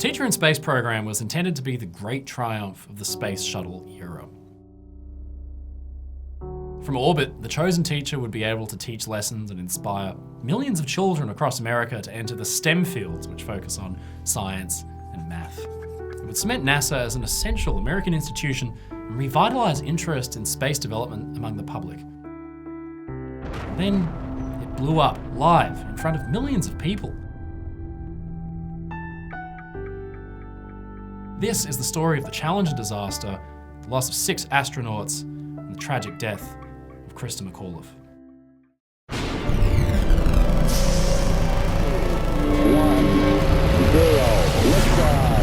Teacher in Space program was intended to be the great triumph of the space shuttle era. From orbit, the chosen teacher would be able to teach lessons and inspire millions of children across America to enter the STEM fields, which focus on science and math. It would cement NASA as an essential American institution and revitalize interest in space development among the public. Then it blew up live in front of millions of people. This is the story of the Challenger disaster, the loss of 6 astronauts, and the tragic death of Christa McAuliffe. 1, 0, liftoff.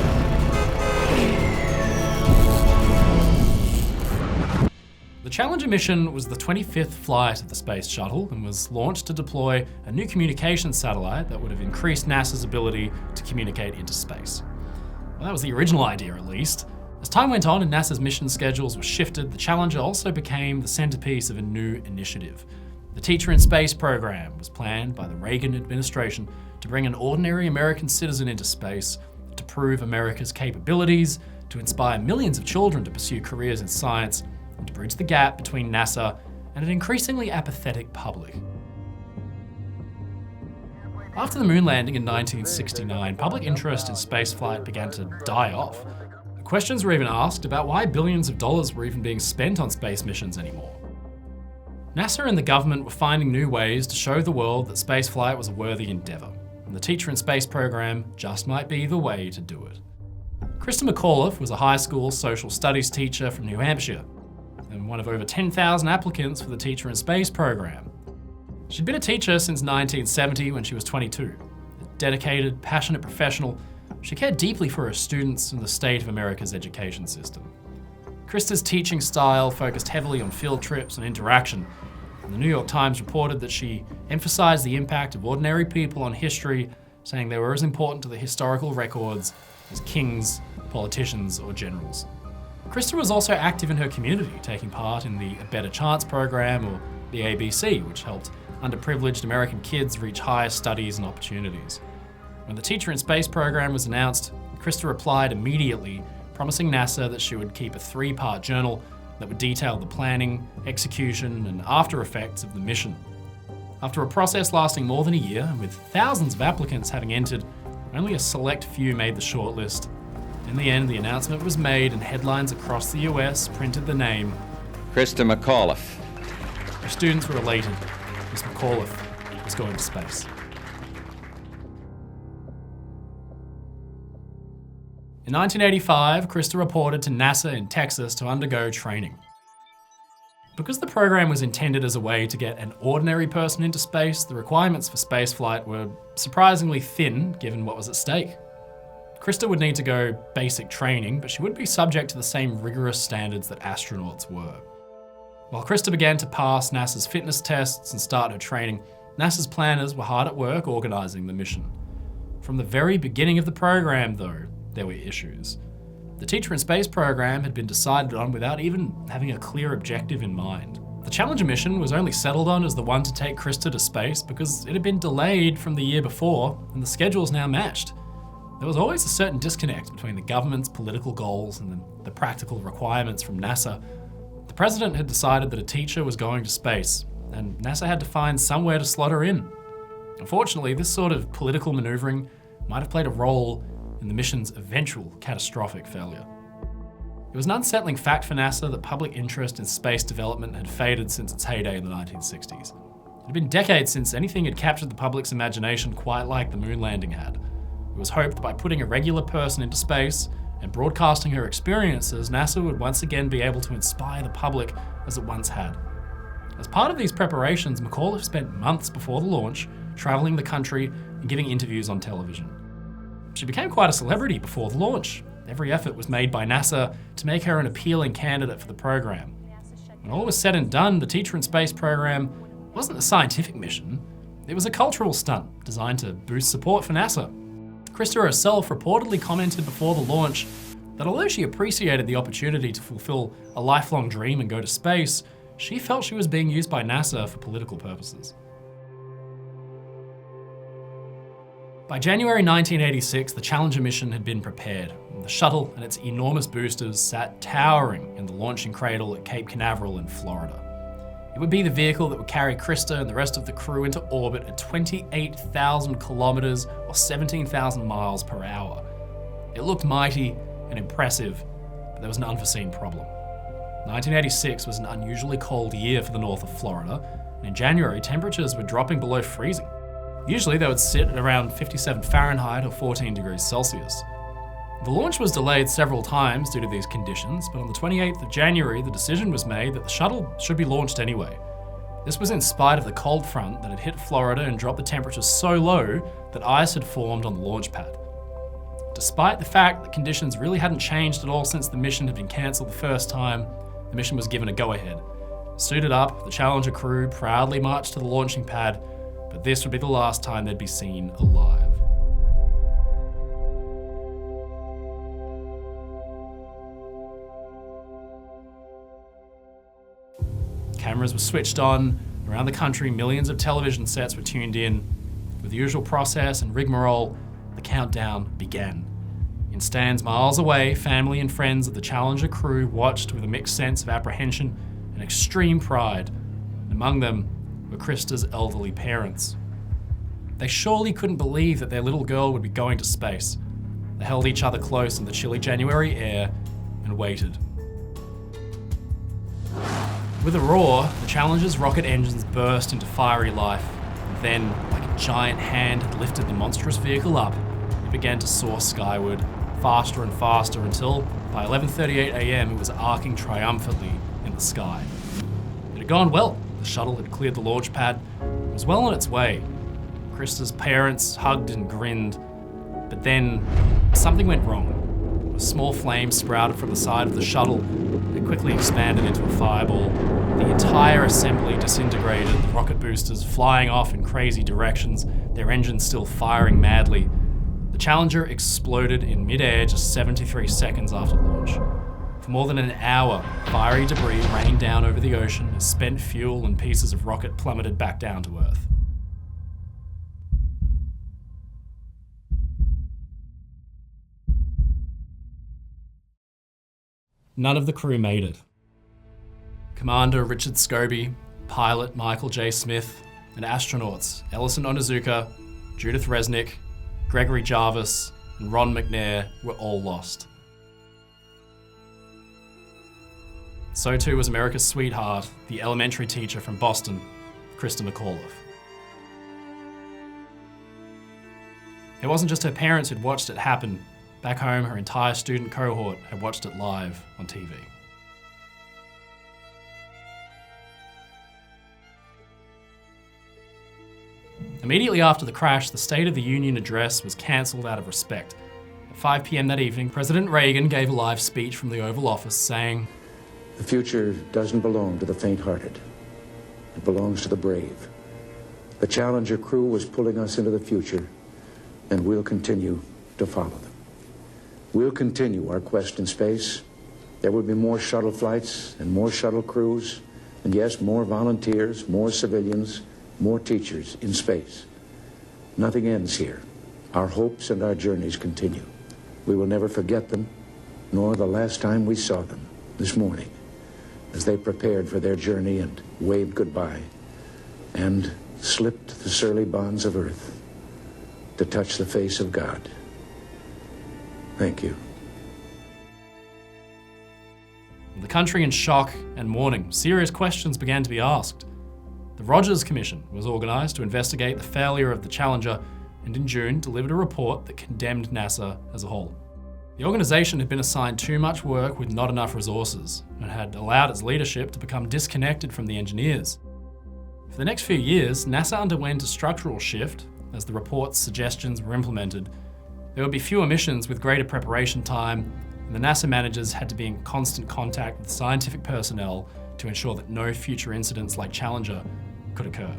The Challenger mission was the 25th flight of the Space Shuttle and was launched to deploy a new communications satellite that would have increased NASA's ability to communicate into space. Well, that was the original idea, at least. As time went on and NASA's mission schedules were shifted, the Challenger also became the centerpiece of a new initiative. The Teacher in Space program was planned by the Reagan administration to bring an ordinary American citizen into space, to prove America's capabilities, to inspire millions of children to pursue careers in science, and to bridge the gap between NASA and an increasingly apathetic public. After the moon landing in 1969, public interest in spaceflight began to die off. Questions were even asked about why billions of dollars were even being spent on space missions anymore. NASA and the government were finding new ways to show the world that spaceflight was a worthy endeavour, and the Teacher in Space program just might be the way to do it. Christa McAuliffe was a high school social studies teacher from New Hampshire, and one of over 10,000 applicants for the Teacher in Space program. She'd been a teacher since 1970 when she was 22. A dedicated, passionate professional, she cared deeply for her students and the state of America's education system. Christa's teaching style focused heavily on field trips and interaction, and the New York Times reported that she emphasized the impact of ordinary people on history, saying they were as important to the historical records as kings, politicians, or generals. Christa was also active in her community, taking part in the A Better Chance program, or the ABC, which helped underprivileged American kids reach higher studies and opportunities. When the Teacher in Space program was announced, Christa replied immediately, promising NASA that she would keep a 3-part journal that would detail the planning, execution, and after effects of the mission. After a process lasting more than a year, and with thousands of applicants having entered, only a select few made the shortlist. In the end, the announcement was made and headlines across the US printed the name Christa McAuliffe. Her students were elated. Miss McAuliffe was going to space. In 1985, Christa reported to NASA in Texas to undergo training. Because the program was intended as a way to get an ordinary person into space, the requirements for spaceflight were surprisingly thin given what was at stake. Christa would need to go basic training, but she would be subject to the same rigorous standards that astronauts were. While Christa began to pass NASA's fitness tests and start her training, NASA's planners were hard at work organising the mission. From the very beginning of the program, though, there were issues. The Teacher in Space program had been decided on without even having a clear objective in mind. The Challenger mission was only settled on as the one to take Christa to space because it had been delayed from the year before and the schedules now matched. There was always a certain disconnect between the government's political goals and the practical requirements from NASA. The president had decided that a teacher was going to space, and NASA had to find somewhere to slot her in. Unfortunately, this sort of political maneuvering might have played a role in the mission's eventual catastrophic failure. It was an unsettling fact for NASA that public interest in space development had faded since its heyday in the 1960s. It had been decades since anything had captured the public's imagination quite like the moon landing had. It was hoped that by putting a regular person into space and broadcasting her experiences, NASA would once again be able to inspire the public as it once had. As part of these preparations, McAuliffe spent months before the launch traveling the country and giving interviews on television. She became quite a celebrity before the launch. Every effort was made by NASA to make her an appealing candidate for the program. When all was said and done, the Teacher in Space program wasn't a scientific mission. It was a cultural stunt designed to boost support for NASA. Christa herself reportedly commented before the launch that although she appreciated the opportunity to fulfill a lifelong dream and go to space, she felt she was being used by NASA for political purposes. By January 1986, the Challenger mission had been prepared. The shuttle and its enormous boosters sat towering in the launching cradle at Cape Canaveral in Florida. It would be the vehicle that would carry Christa and the rest of the crew into orbit at 28,000 kilometers or 17,000 miles per hour. It looked mighty and impressive, but there was an unforeseen problem. 1986 was an unusually cold year for the north of Florida, and in January, temperatures were dropping below freezing. Usually they would sit at around 57 Fahrenheit or 14 degrees Celsius. The launch was delayed several times due to these conditions, but on the 28th of January, the decision was made that the shuttle should be launched anyway. This was in spite of the cold front that had hit Florida and dropped the temperatures so low that ice had formed on the launch pad. Despite the fact that conditions really hadn't changed at all since the mission had been cancelled the first time, the mission was given a go-ahead. Suited up, the Challenger crew proudly marched to the launching pad, but this would be the last time they'd be seen alive. Cameras were switched on. Around the country, millions of television sets were tuned in. With the usual process and rigmarole, the countdown began. In stands miles away, family and friends of the Challenger crew watched with a mixed sense of apprehension and extreme pride. And among them were Christa's elderly parents. They surely couldn't believe that their little girl would be going to space. They held each other close in the chilly January air and waited. With a roar, the Challenger's rocket engines burst into fiery life. And then, like a giant hand had lifted the monstrous vehicle up, it began to soar skyward, faster and faster until, by 11:38 a.m., it was arcing triumphantly in the sky. It had gone well. The shuttle had cleared the launch pad. It was well on its way. Christa's parents hugged and grinned, but then something went wrong. A small flame sprouted from the side of the shuttle. It quickly expanded into a fireball. The entire assembly disintegrated, the rocket boosters flying off in crazy directions, their engines still firing madly. The Challenger exploded in mid-air just 73 seconds after launch. For more than an hour, fiery debris rained down over the ocean as spent fuel and pieces of rocket plummeted back down to Earth. None of the crew made it. Commander Richard Scobie, pilot Michael J. Smith, and astronauts Ellison Onizuka, Judith Resnick, Gregory Jarvis, and Ron McNair were all lost. So too was America's sweetheart, the elementary teacher from Boston, Christa McAuliffe. It wasn't just her parents who'd watched it happen. Back home, her entire student cohort had watched it live on TV. Immediately after the crash, the State of the Union address was cancelled out of respect. At 5 p.m. that evening, President Reagan gave a live speech from the Oval Office saying, "The future doesn't belong to the faint-hearted. It belongs to the brave. The Challenger crew was pulling us into the future, and we'll continue to follow them. We'll continue our quest in space. There will be more shuttle flights and more shuttle crews, and yes, more volunteers, more civilians, more teachers in space. Nothing ends here. Our hopes and our journeys continue. We will never forget them, nor the last time we saw them, this morning, as they prepared for their journey and waved goodbye and slipped the surly bonds of Earth to touch the face of God. Thank you." With the country in shock and mourning, serious questions began to be asked. The Rogers Commission was organised to investigate the failure of the Challenger and in June delivered a report that condemned NASA as a whole. The organisation had been assigned too much work with not enough resources and had allowed its leadership to become disconnected from the engineers. For the next few years, NASA underwent a structural shift as the report's suggestions were implemented. There would be fewer missions with greater preparation time, and the NASA managers had to be in constant contact with scientific personnel to ensure that no future incidents like Challenger could occur.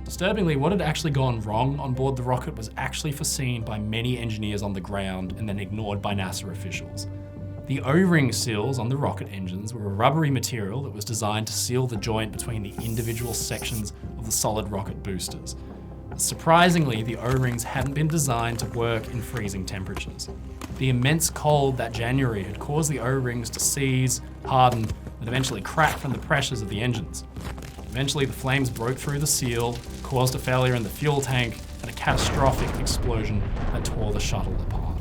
Disturbingly, what had actually gone wrong on board the rocket was actually foreseen by many engineers on the ground and then ignored by NASA officials. The The O-ring seals on the rocket engines were a rubbery material that was designed to seal the joint between the individual sections of the solid rocket boosters. Surprisingly, the O-rings hadn't been designed to work in freezing temperatures. The immense cold that January had caused the O-rings to seize, harden, and eventually crack from the pressures of the engines. Eventually, the flames broke through the seal, caused a failure in the fuel tank, and a catastrophic explosion that tore the shuttle apart.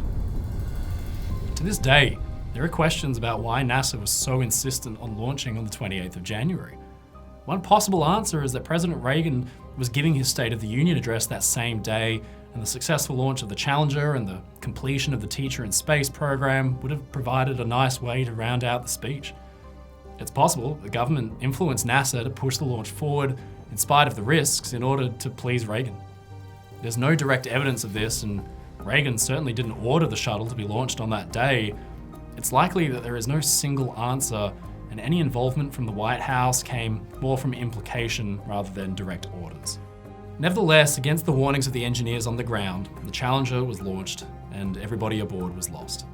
To this day, there are questions about why NASA was so insistent on launching on the 28th of January. One possible answer is that President Reagan was giving his State of the Union address that same day, and the successful launch of the Challenger and the completion of the Teacher in Space program would have provided a nice way to round out the speech. It's possible the government influenced NASA to push the launch forward in spite of the risks in order to please Reagan. There's no direct evidence of this, and Reagan certainly didn't order the shuttle to be launched on that day. It's likely that there is no single answer, and any involvement from the White House came more from implication rather than direct orders. Nevertheless, against the warnings of the engineers on the ground, the Challenger was launched and everybody aboard was lost.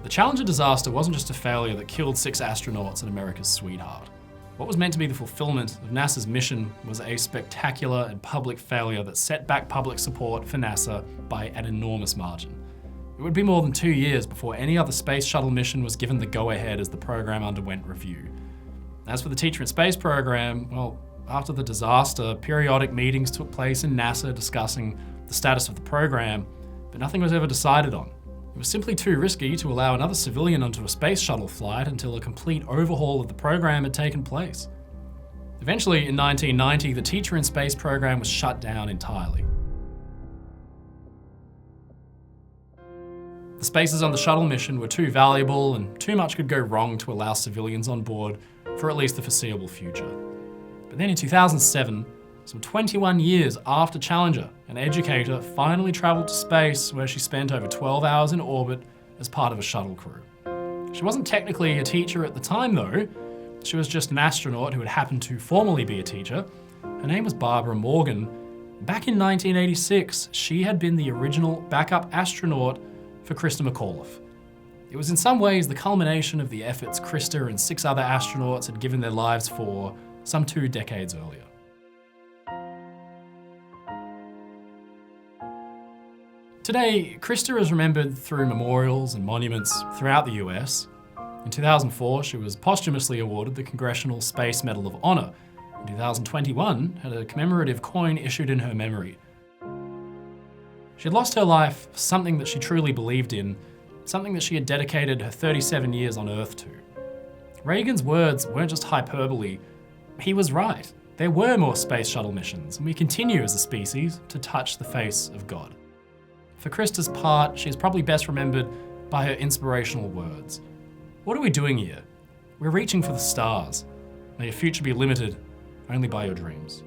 The Challenger disaster wasn't just a failure that killed 6 astronauts and America's sweetheart. What was meant to be the fulfillment of NASA's mission was a spectacular and public failure that set back public support for NASA by an enormous margin. It would be more than 2 years before any other space shuttle mission was given the go-ahead as the program underwent review. As for the Teacher in Space program, well, after the disaster, periodic meetings took place in NASA discussing the status of the program, but nothing was ever decided on. It was simply too risky to allow another civilian onto a space shuttle flight until a complete overhaul of the program had taken place. Eventually, in 1990, the Teacher in Space program was shut down entirely. The spaces on the shuttle mission were too valuable and too much could go wrong to allow civilians on board for at least the foreseeable future. But then in 2007, some 21 years after Challenger, an educator finally travelled to space where she spent over 12 hours in orbit as part of a shuttle crew. She wasn't technically a teacher at the time though, she was just an astronaut who had happened to formerly be a teacher. Her name was Barbara Morgan. Back in 1986, she had been the original backup astronaut for Christa McAuliffe. It was in some ways the culmination of the efforts Christa and 6 other astronauts had given their lives for some 2 decades earlier. Today, Christa is remembered through memorials and monuments throughout the US. In 2004, she was posthumously awarded the Congressional Space Medal of Honor. In 2021, had a commemorative coin issued in her memory. She had lost her life for something that she truly believed in, something that she had dedicated her 37 years on Earth to. Reagan's words weren't just hyperbole. He was right. There were more space shuttle missions, and we continue as a species to touch the face of God. For Christa's part, she is probably best remembered by her inspirational words. What are we doing here? We're reaching for the stars. May your future be limited only by your dreams.